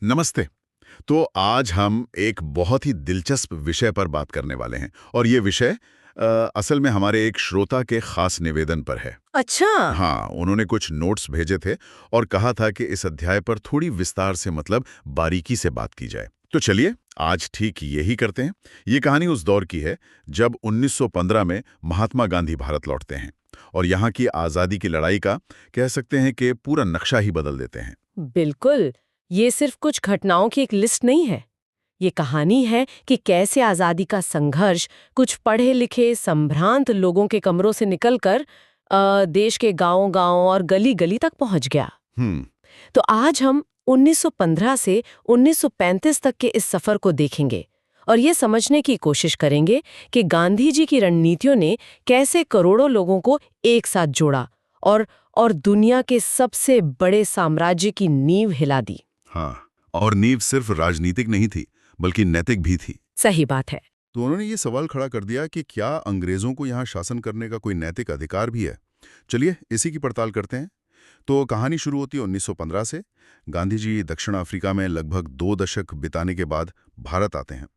नमस्ते। तो आज हम एक बहुत ही दिलचस्प विषय पर बात करने वाले हैं और ये विषय असल में हमारे एक श्रोता के खास निवेदन पर है। अच्छा। हाँ, उन्होंने कुछ नोट्स भेजे थे और कहा था कि इस अध्याय पर थोड़ी विस्तार से मतलब बारीकी से बात की जाए। तो चलिए, आज ठीक यही करते हैं। ये कहानी उस दौर की है जब 1915 में महात्मा गांधी भारत लौटते हैं और यहाँ की आज़ादी की लड़ाई का कह सकते हैं कि पूरा नक्शा ही बदल देते हैं। बिल्कुल। ये सिर्फ कुछ घटनाओं की एक लिस्ट नहीं है। ये कहानी है कि कैसे आज़ादी का संघर्ष कुछ पढ़े लिखे संभ्रांत लोगों के कमरों से निकलकर देश के गांव-गांव और गली-गली तक पहुंच गया। हम्म। तो आज हम 1915 से 1935 तक के इस सफर को देखेंगे और ये समझने की कोशिश करेंगे कि गांधी जी की रणनीतियों ने कैसे करोड़ों लोगों को एक साथ जोड़ा और और दुनिया के सबसे बड़े साम्राज्य की नींव हिला दी। हाँ, और नींव सिर्फ राजनीतिक नहीं थी बल्कि नैतिक भी थी। सही बात है। तो उन्होंने ये सवाल खड़ा कर दिया कि क्या अंग्रेजों को यहाँ शासन करने का कोई नैतिक अधिकार भी है। चलिए इसी की पड़ताल करते हैं। तो कहानी शुरू होती है 1915 से। गांधी जी दक्षिण अफ्रीका में लगभग 2 दशक बिताने के बाद भारत आते हैं,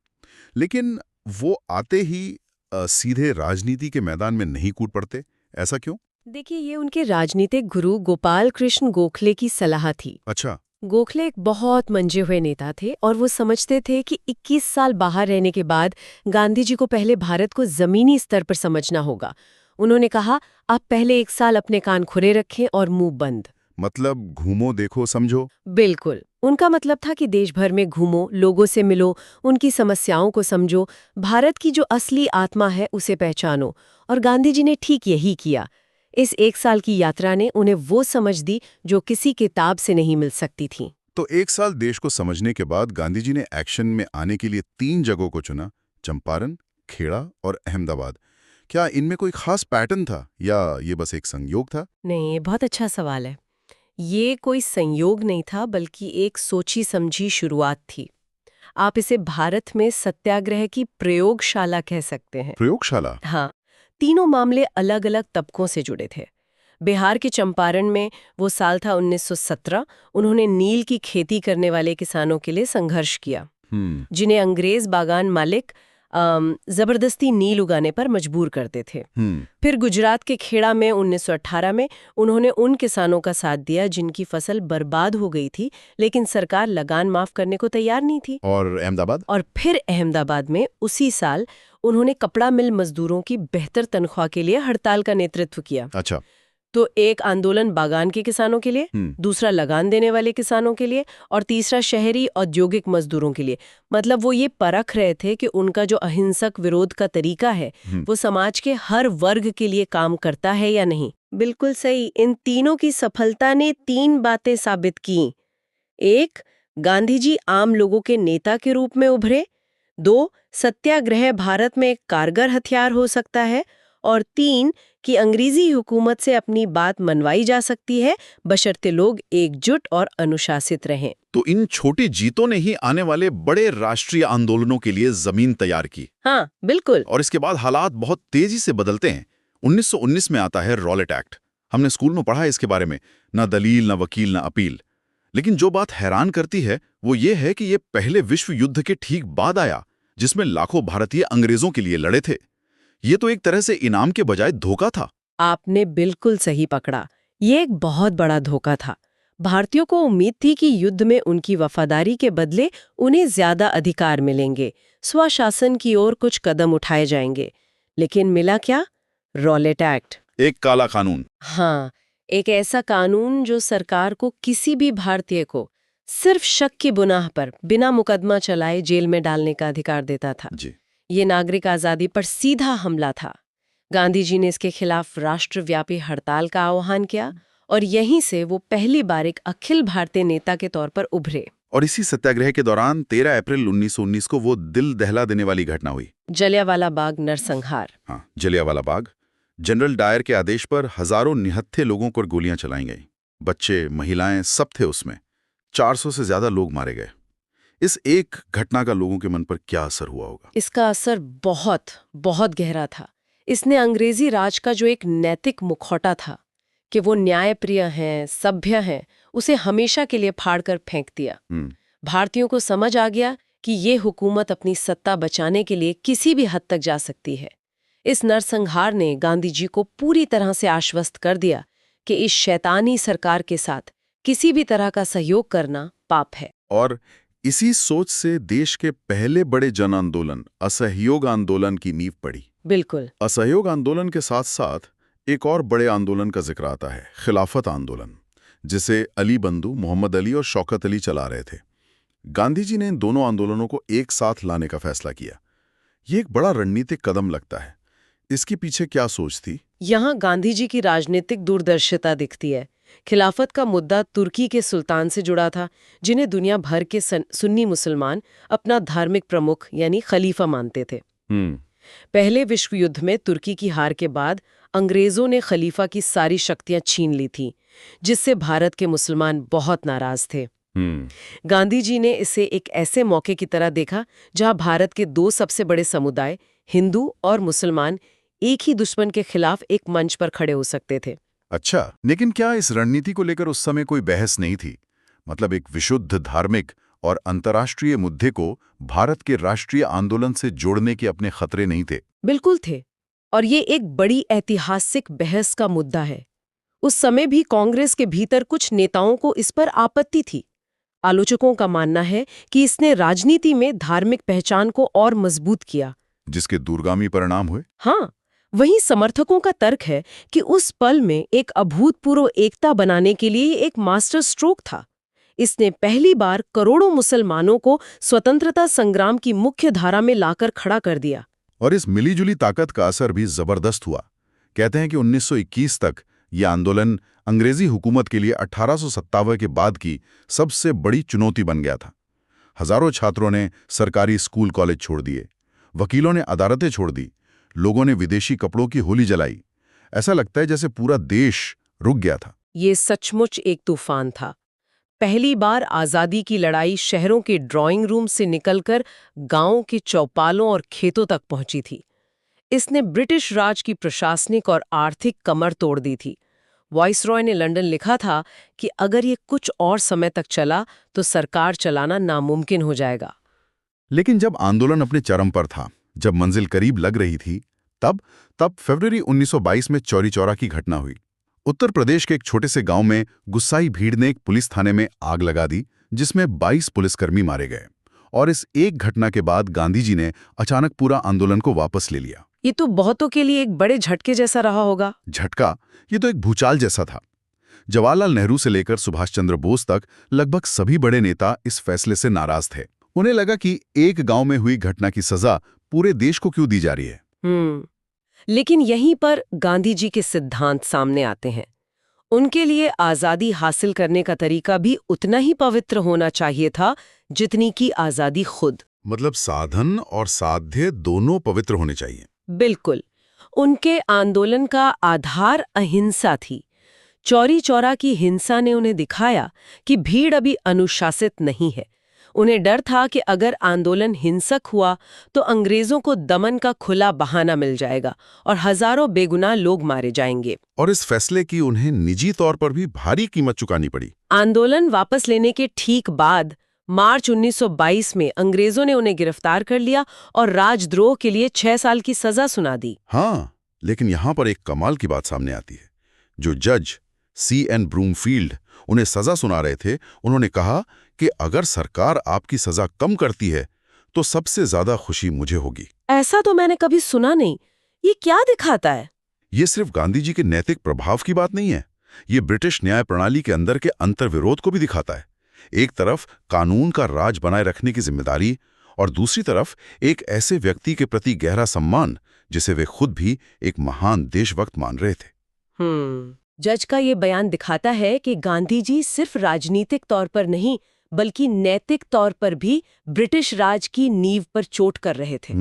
लेकिन वो आते ही सीधे राजनीति के मैदान में नहीं कूद पड़ते। ऐसा क्यों? देखिए, ये उनके राजनीतिक गुरु गोपाल कृष्ण गोखले की सलाह थी। अच्छा। गोखले एक बहुत मंजे हुए नेता थे और वो समझते थे कि 21 साल बाहर रहने के बाद गांधी जी को पहले भारत को जमीनी स्तर पर समझना होगा। उन्होंने कहा, आप पहले 1 साल अपने कान खुले रखें और मुंह बंद। मतलब घूमो देखो समझो। बिल्कुल। उनका मतलब था कि देश भर में घूमो, लोगों से मिलो, उनकी समस्याओं को समझो, भारत की जो असली आत्मा है उसे पहचानो। और गांधी जी ने ठीक यही किया। इस 1 साल की यात्रा ने उन्हें वो समझ दी जो किसी किताब से नहीं मिल सकती थी। तो 1 साल देश को समझने के बाद गांधी जी ने एक्शन में आने के लिए 3 जगहों को चुना: चंपारण, खेड़ा और अहमदाबाद। क्या इनमें कोई खास पैटर्न था या ये बस एक संयोग था? नहीं, ये बहुत अच्छा सवाल है। ये कोई संयोग नहीं था, बल्कि एक सोची समझी शुरुआत थी। आप इसे भारत में सत्याग्रह की प्रयोगशाला कह सकते हैं। प्रयोगशाला? हाँ, तीनों मामले अलग-अलग तबकों से जुड़े थे। बिहार के चंपारण में वो साल था 1917। उन्होंने नील की खेती करने वाले किसानों के लिए संघर्ष किया, हम्म। जिन्हें अंग्रेज बागान मालिक जबरदस्ती नील उगाने पर मजबूर करते थे। हम्म। फिर गुजरात के खेड़ा में 1918 में उन्होंने उन किसानों का साथ दिया जिनकी फसल बर्बाद हो गई थी, लेकिन सरकार लगान माफ करने को तैयार नहीं थी। और अहमदाबाद? और फिर अहमदाबाद में उसी साल उन्होंने कपड़ा मिल मजदूरों की बेहतर तनख्वाह के लिए हड़ताल का नेतृत्व किया। अच्छा। तो एक आंदोलन बागान के किसानों के लिए, दूसरा लगान देने वाले किसानों के लिए और तीसरा शहरी औद्योगिक मजदूरों के लिए। मतलब वो ये परख रहे थे कि उनका जो अहिंसक विरोध का तरीका है वो समाज के हर वर्ग के लिए काम करता है या नहीं। बिल्कुल सही। इन तीनों की सफलता ने 3 बातें साबित की। 1, गांधी जी आम लोगों के नेता के रूप में उभरे। 2, सत्याग्रह भारत में एक कारगर हथियार हो सकता है। और 3, कि अंग्रेजी हुकूमत से अपनी बात मनवाई जा सकती है, बशर्ते लोग एकजुट और अनुशासित रहें। तो इन छोटी जीतों ने ही आने वाले बड़े राष्ट्रीय आंदोलनों के लिए जमीन तैयार की। हाँ, बिल्कुल। और इसके बाद हालात बहुत तेजी से बदलते हैं। 1919 में आता है रॉलेट एक्ट। हमने स्कूल में पढ़ा है इसके बारे में। ना दलील, ना वकील, ना अपील। लेकिन जो बात हैरान करती है वो ये है कि ये पहले विश्व युद्ध के ठीक बाद आया, जिसमें लाखों भारतीय अंग्रेजों के लिए लड़े थे। ये तो एक तरह से इनाम के बजाय धोखा था। आपने बिल्कुल सही पकड़ा। ये एक बहुत बड़ा धोखा था। भारतीयों को उम्मीद थी कि युद्ध में उनकी वफादारी के बदले उन्हें ज्यादा अधिकार मिलेंगे, स्वशासन की ओर कुछ कदम उठाए जाएंगे। लेकिन मिला क्या? Rowlatt act. एक काला कानून। हाँ, एक ऐसा कानून जो सरकार को किसी भी भारतीय को सिर्फ शक की बुनाह पर बिना मुकदमा चलाए जेल में डालने का अधिकार देता था। जी। ये नागरिक आजादी पर सीधा हमला था। गांधी जी ने इसके खिलाफ राष्ट्रव्यापी हड़ताल का आह्वान किया और यहीं से वो पहली बार एक अखिल भारतीय नेता के तौर पर उभरे। और इसी सत्याग्रह के दौरान 13 अप्रैल 1919 को वो दिल दहला देने वाली घटना हुई। जलियांवाला बाग नरसंहार। हाँ, जलियांवाला बाग। जनरल डायर के आदेश पर हजारों निहत्थे लोगों पर गोलियां चलाई गईं। बच्चे, महिलाएं सब थे उसमें। 400 से ज्यादा लोग मारे गए। इस एक घटना का लोगों के मन पर क्या असर हुआ होगा? इसका असर बहुत बहुत गहरा था। इसने अंग्रेजी राज का जो एक नैतिक मुखौटा था कि वो न्यायप्रिय हैं, सभ्य हैं, उसे हमेशा के लिए फाड़कर फेंक दिया। भारतीयों को समझ आ गया कि ये हुकूमत अपनी सत्ता बचाने के लिए किसी भी हद तक जा सकती है। इस नरसंहार ने गांधी जी को पूरी तरह से आश्वस्त कर दिया कि इस शैतानी सरकार के साथ किसी भी तरह का सहयोग करना पाप है। और इसी सोच से देश के पहले बड़े जन आंदोलन असहयोग आंदोलन की नींव पड़ी। बिल्कुल। असहयोग आंदोलन के साथ साथ एक और बड़े आंदोलन का जिक्र आता है, खिलाफत आंदोलन, जिसे अली बंधु मोहम्मद अली और शौकत अली चला रहे थे। गांधी जी ने इन दोनों आंदोलनों को एक साथ लाने का फैसला किया। ये एक बड़ा रणनीतिक कदम लगता है। इसके पीछे क्या सोच थी? यहाँ गांधी जी की राजनीतिक दूरदर्शिता दिखती है। खिलाफत का मुद्दा तुर्की के सुल्तान से जुड़ा था, जिन्हें दुनिया भर के सुन्नी मुसलमान अपना धार्मिक प्रमुख यानी खलीफा मानते थे। पहले विश्व युद्ध में तुर्की की हार के बाद अंग्रेजों ने खलीफा की सारी शक्तियां छीन ली थी, जिससे भारत के मुसलमान बहुत नाराज थे। गांधी जी ने इसे एक ऐसे मौके की तरह देखा जहां भारत के दो सबसे बड़े समुदाय, हिंदू और मुसलमान, एक ही दुश्मन के खिलाफ एक मंच पर खड़े हो सकते थे। अच्छा, लेकिन क्या इस रणनीति को लेकर उस समय कोई बहस नहीं थी? मतलब एक विशुद्ध धार्मिक और अंतर्राष्ट्रीय मुद्दे को भारत के राष्ट्रीय आंदोलन से जोड़ने के अपने खतरे नहीं थे? बिल्कुल थे, और ये एक बड़ी ऐतिहासिक बहस का मुद्दा है। उस समय भी कांग्रेस के भीतर कुछ नेताओं को इस पर आपत्ति थी। आलोचकों का मानना है कि इसने राजनीति में धार्मिक पहचान को और मजबूत किया, जिसके दूरगामी परिणाम हुए। हाँ, वहीं समर्थकों का तर्क है कि उस पल में एक अभूतपूर्व एकता बनाने के लिए एक मास्टर स्ट्रोक था। इसने पहली बार करोड़ों मुसलमानों को स्वतंत्रता संग्राम की मुख्य धारा में लाकर खड़ा कर दिया। और इस मिलीजुली ताकत का असर भी जबरदस्त हुआ। कहते हैं कि 1921 तक यह आंदोलन अंग्रेजी हुकूमत के लिए 1857 के बाद की सबसे बड़ी चुनौती बन गया था। हजारों छात्रों ने सरकारी स्कूल कॉलेज छोड़ दिए, वकीलों ने अदालतें छोड़ दी, लोगों ने विदेशी कपड़ों की होली जलाई। ऐसा लगता है जैसे पूरा देश रुक गया था। ये सचमुच एक तूफान था। पहली बार आज़ादी की लड़ाई शहरों के ड्राइंग रूम से निकलकर गांवों के चौपालों और खेतों तक पहुंची थी। इसने ब्रिटिश राज की प्रशासनिक और आर्थिक कमर तोड़ दी थी। वाइसरॉय ने लंदन लिखा था कि अगर ये कुछ और समय तक चला तो सरकार चलाना नामुमकिन हो जाएगा। लेकिन जब आंदोलन अपने चरम पर था, जब मंजिल करीब लग रही थी, तब फरवरी 1922 में चौरी चौरा की घटना हुई। उत्तर प्रदेश के एक छोटे से गांव में गुस्साई भीड़ ने एक पुलिस थाने में आग लगा दी, जिसमें 22 पुलिसकर्मी मारे गए। और इस एक घटना के बाद गांधी जी ने अचानक पूरा आंदोलन को वापस ले लिया। ये तो बहुतों के लिए एक बड़े झटके जैसा रहा होगा। झटका? ये तो एक भूचाल जैसा था। जवाहरलाल नेहरू से लेकर सुभाष चंद्र बोस तक लगभग सभी बड़े नेता इस फैसले से नाराज थे। उन्हें लगा कि एक गांव में हुई घटना की सजा पूरे देश को क्यों दी जा रही है। लेकिन यहीं पर गांधी जी के सिद्धांत सामने आते हैं। उनके लिए आजादी हासिल करने का तरीका भी उतना ही पवित्र होना चाहिए था जितनी की आजादी खुद। मतलब साधन और साध्य दोनों पवित्र होने चाहिए। बिल्कुल। उनके आंदोलन का आधार अहिंसा थी। चौरी चौरा की हिंसा ने उन्हें दिखाया कि भीड़ अभी अनुशासित नहीं है। उन्हें डर था कि अगर आंदोलन हिंसक हुआ तो अंग्रेजों को दमन का खुला बहाना मिल जाएगा और हजारों बेगुनाह लोग मारे जाएंगे। और इस फैसले की उन्हें निजी तौर पर भी भारी कीमत चुकानी पड़ी। आंदोलन वापस लेने के ठीक बाद मार्च 1922 में अंग्रेजों ने उन्हें गिरफ्तार कर लिया और राजद्रोह के लिए 6 साल की सजा सुना दी। हाँ, लेकिन यहां पर एक कमाल की बात सामने आती है। जो जज C.N. ब्रूमफील्ड उन्हें सजा सुना रहे थे, उन्होंने कहा कि अगर सरकार आपकी सजा कम करती है तो सबसे ज्यादा खुशी मुझे होगी। ऐसा तो मैंने कभी सुना नहीं। ये क्या दिखाता है? ये सिर्फ गांधी जी के नैतिक प्रभाव की बात नहीं है, ये ब्रिटिश न्याय प्रणाली के अंदर के अंतर्विरोध को भी दिखाता है। एक तरफ कानून का राज बनाए रखने की जिम्मेदारी और दूसरी तरफ एक ऐसे व्यक्ति के प्रति गहरा सम्मान जिसे वे खुद भी एक महान देशभक्त मान रहे थे। जज का ये बयान दिखाता है कि गांधी जी सिर्फ राजनीतिक तौर पर नहीं बल्कि नैतिक तौर पर भी ब्रिटिश राज की नींव पर चोट कर रहे थे।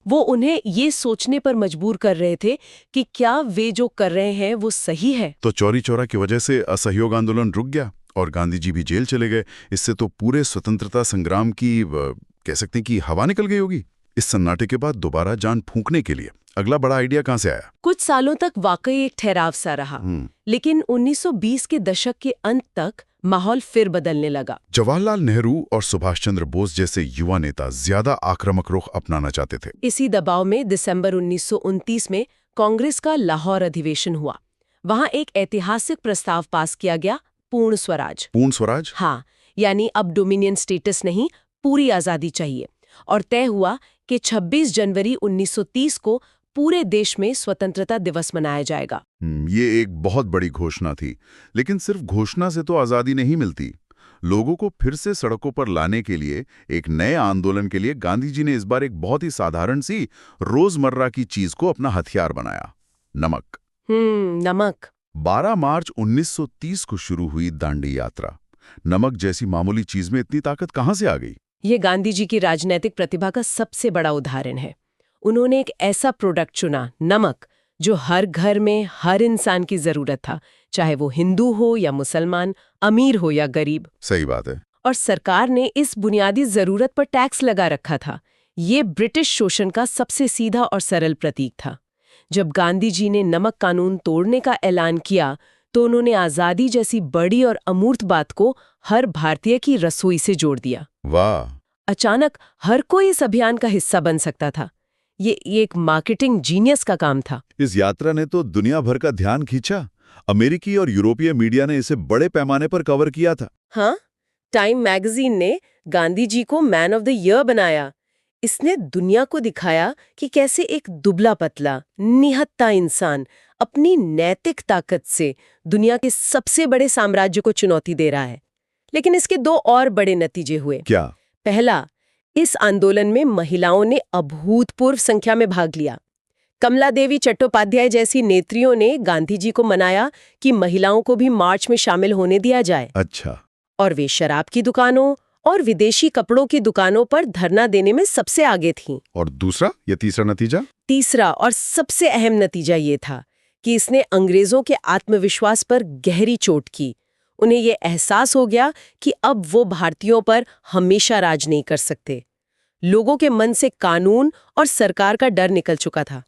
वो उन्हें ये सोचने पर मजबूर कर रहे थे कि क्या वे जो कर रहे हैं वो सही है। तो चौरी चौरा की वजह से असहयोग आंदोलन रुक गया और गांधी जी भी जेल चले गए। इससे तो पूरे स्वतंत्रता संग्राम की कह सकते हैं कि हवा निकल गई होगी। इस सन्नाटे के बाद दोबारा जान फूंकने के लिए अगला बड़ा आइडिया कहाँ से आया? कुछ सालों तक वाकई एक ठहराव सा रहा, लेकिन 1920 के दशक के अंत तक माहौल फिर बदलने लगा। जवाहरलाल नेहरू और सुभाष चंद्र बोस जैसे युवा नेता ज्यादा आक्रामक रुख अपनाना चाहते थे। इसी दबाव में दिसंबर 1929 में कांग्रेस का लाहौर अधिवेशन हुआ। वहां एक ऐतिहासिक प्रस्ताव पास किया गया, पूर्ण स्वराज। पूर्ण स्वराज? हाँ, यानी अब डोमिनियन स्टेटस नहीं, पूरी आजादी चाहिए। और तय हुआ कि 26 जनवरी 1930 को पूरे देश में स्वतंत्रता दिवस मनाया जाएगा। ये एक बहुत बड़ी घोषणा थी, लेकिन सिर्फ घोषणा से तो आजादी नहीं मिलती। लोगों को फिर से सड़कों पर लाने के लिए, एक नए आंदोलन के लिए गांधी जी ने इस बार एक बहुत ही साधारण सी रोजमर्रा की चीज को अपना हथियार बनाया, नमक। नमक। 12 मार्च 1930 को शुरू हुई दांडी यात्रा। नमक जैसी मामूली चीज में इतनी ताकत कहां से आ गई? ये गांधी जी की राजनीतिक प्रतिभा का सबसे बड़ा उदाहरण है। उन्होंने एक ऐसा प्रोडक्ट चुना, नमक, जो हर घर में हर इंसान की जरूरत था, चाहे वो हिंदू हो या मुसलमान, अमीर हो या गरीब। सही बात है। और सरकार ने इस बुनियादी जरूरत पर टैक्स लगा रखा था। ये ब्रिटिश शोषण का सबसे सीधा और सरल प्रतीक था। जब गांधी जी ने नमक कानून तोड़ने का ऐलान किया, तो उन्होंने आजादी जैसी बड़ी और अमूर्त बात को हर भारतीय की रसोई से जोड़ दिया। वाह! अचानक हर कोई इस अभियान का हिस्सा बन सकता था। ये एक मार्केटिंग जीनियस का काम था। इस यात्रा ने तो दुनिया भर का ध्यान खींचा। अमेरिकी और यूरोपीय मीडिया ने इसे बड़े पैमाने पर कवर किया था। हाँ, टाइम मैगजीन ने गांधी जी को मैन ऑफ द ईयर बनाया। इसने दुनिया को दिखाया कि कैसे एक दुबला पतला, निहत्था इंसान अपनी नैतिक ताकत से दुनिया के सबसे बड़े साम्राज्य को चुनौती दे रहा है। लेकिन इसके दो और बड़े नतीजे हुए। क्या? पहला, इस आंदोलन में महिलाओं ने अभूतपूर्व संख्या में भाग लिया। कमला देवी चट्टोपाध्याय जैसी नेत्रियों ने गांधी जी को मनाया कि महिलाओं को भी मार्च में शामिल होने दिया जाए। अच्छा। और वे शराब की दुकानों और विदेशी कपड़ों की दुकानों पर धरना देने में सबसे आगे थीं। और दूसरा या तीसरा नतीजा? तीसरा और सबसे अहम नतीजा ये था कि इसने अंग्रेजों के आत्मविश्वास पर गहरी चोट की। उन्हें ये एहसास हो गया कि अब वो भारतीयों पर हमेशा राज नहीं कर सकते। लोगों के मन से कानून और सरकार का डर निकल चुका था।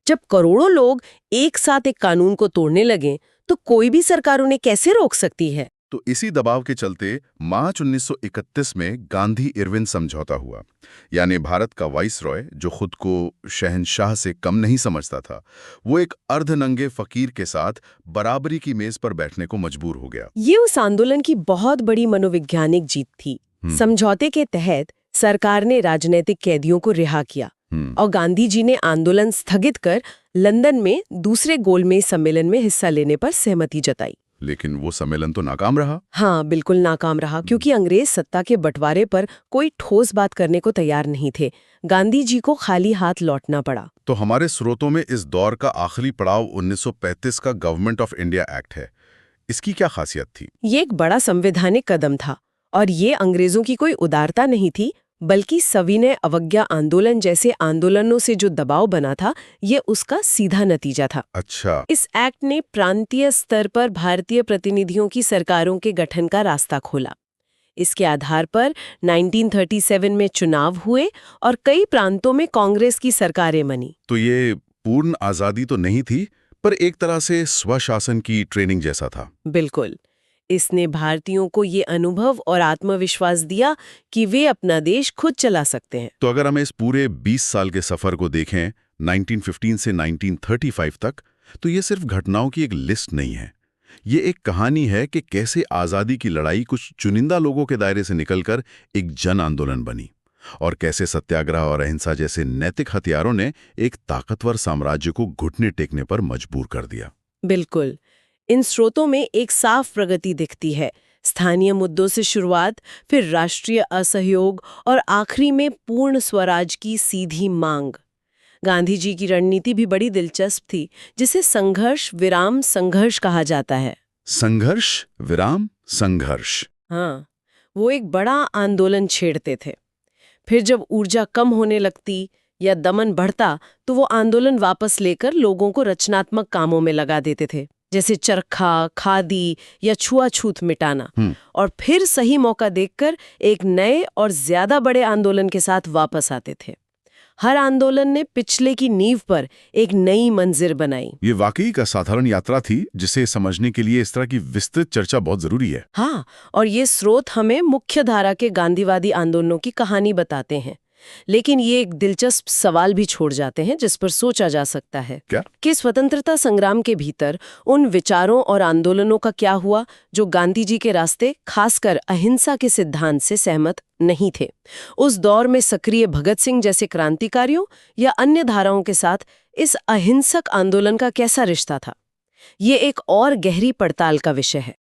जब करोड़ों लोग एक साथ एक कानून को तोड़ने लगे, तो कोई भी सरकार उन्हें कैसे रोक सकती है? तो इसी दबाव के चलते मार्च 1931 में गांधी-इरविन समझौता हुआ। यानी भारत का वाइसरॉय, जो खुद को शहंशाह से कम नहीं समझता था, वो एक अर्धनंगे फकीर के साथ बराबरी की मेज पर बैठने को मजबूर हो गया। ये उस आंदोलन की बहुत बड़ी मनोवैज्ञानिक जीत थी। समझौते के तहत सरकार ने राजनीतिक कैदियों को रिहा किया और गांधी जी ने आंदोलन स्थगित कर लंदन में दूसरे गोलमेज सम्मेलन में हिस्सा लेने पर सहमति जताई। लेकिन वो सम्मेलन तो नाकाम रहा। हाँ, बिल्कुल नाकाम रहा, क्योंकि अंग्रेज सत्ता के बंटवारे पर कोई ठोस बात करने को तैयार नहीं थे। गांधी जी को खाली हाथ लौटना पड़ा। तो हमारे स्रोतों में इस दौर का आखिरी पड़ाव 1935 का गवर्नमेंट ऑफ इंडिया एक्ट है। इसकी क्या खासियत थी? ये एक बड़ा संवैधानिक कदम था और ये अंग्रेजों की कोई उदारता नहीं थी, बल्कि सविनय अवज्ञा आंदोलन जैसे आंदोलनों से जो दबाव बना था, ये उसका सीधा नतीजा था। अच्छा। इस एक्ट ने प्रांतीय स्तर पर भारतीय प्रतिनिधियों की सरकारों के गठन का रास्ता खोला। इसके आधार पर 1937 में चुनाव हुए और कई प्रांतों में कांग्रेस की सरकारें बनी। तो ये पूर्ण आजादी तो नहीं थी, पर एक तरह से स्वशासन की ट्रेनिंग जैसा था। बिल्कुल। इसने भारतीयों को ये अनुभव और आत्मविश्वास दिया कि वे अपना देश खुद चला सकते हैं। तो अगर हम इस पूरे 20 साल के सफर को देखें, 1915 से 1935 तक, तो ये सिर्फ घटनाओं की एक लिस्ट नहीं है। ये एक कहानी है कि कैसे आज़ादी की लड़ाई कुछ चुनिंदा लोगों के दायरे से निकलकर एक जन आंदोलन बनी, और कैसे सत्याग्रह और अहिंसा जैसे नैतिक हथियारों ने एक ताकतवर साम्राज्य को घुटने टेकने पर मजबूर कर दिया। बिल्कुल। इन स्रोतों में एक साफ प्रगति दिखती है। स्थानीय मुद्दों से शुरुआत, फिर राष्ट्रीय असहयोग और आखिरी में पूर्ण स्वराज की सीधी मांग। गांधी जी की रणनीति भी बड़ी दिलचस्प थी, जिसे संघर्ष विराम संघर्ष कहा जाता है। संघर्ष विराम संघर्ष। हाँ, वो एक बड़ा आंदोलन छेड़ते थे। फिर जब ऊर्जा कम होने लगती या दमन बढ़ता, तो वो आंदोलन वापस लेकर लोगों को रचनात्मक कामों में लगा देते थे, जैसे चरखा, खादी या छुआछूत मिटाना। और फिर सही मौका देखकर एक नए और ज्यादा बड़े आंदोलन के साथ वापस आते थे। हर आंदोलन ने पिछले की नींव पर एक नई मंजिल बनाई। ये वाकई का साधारण यात्रा थी जिसे समझने के लिए इस तरह की विस्तृत चर्चा बहुत जरूरी है। हाँ, और ये स्रोत हमें मुख्य धारा के गांधीवादी आंदोलनों की कहानी बताते हैं। लेकिन ये एक दिलचस्प सवाल भी छोड़ जाते हैं जिस पर सोचा जा सकता है। क्या? कि स्वतंत्रता संग्राम के भीतर उन विचारों और आंदोलनों का क्या हुआ जो गांधी जी के रास्ते, खासकर अहिंसा के सिद्धांत से सहमत नहीं थे। उस दौर में सक्रिय भगत सिंह जैसे क्रांतिकारियों या अन्य धाराओं के साथ इस अहिंसक आंदोलन का कैसा रिश्ता था? ये एक और गहरी पड़ताल का विषय है।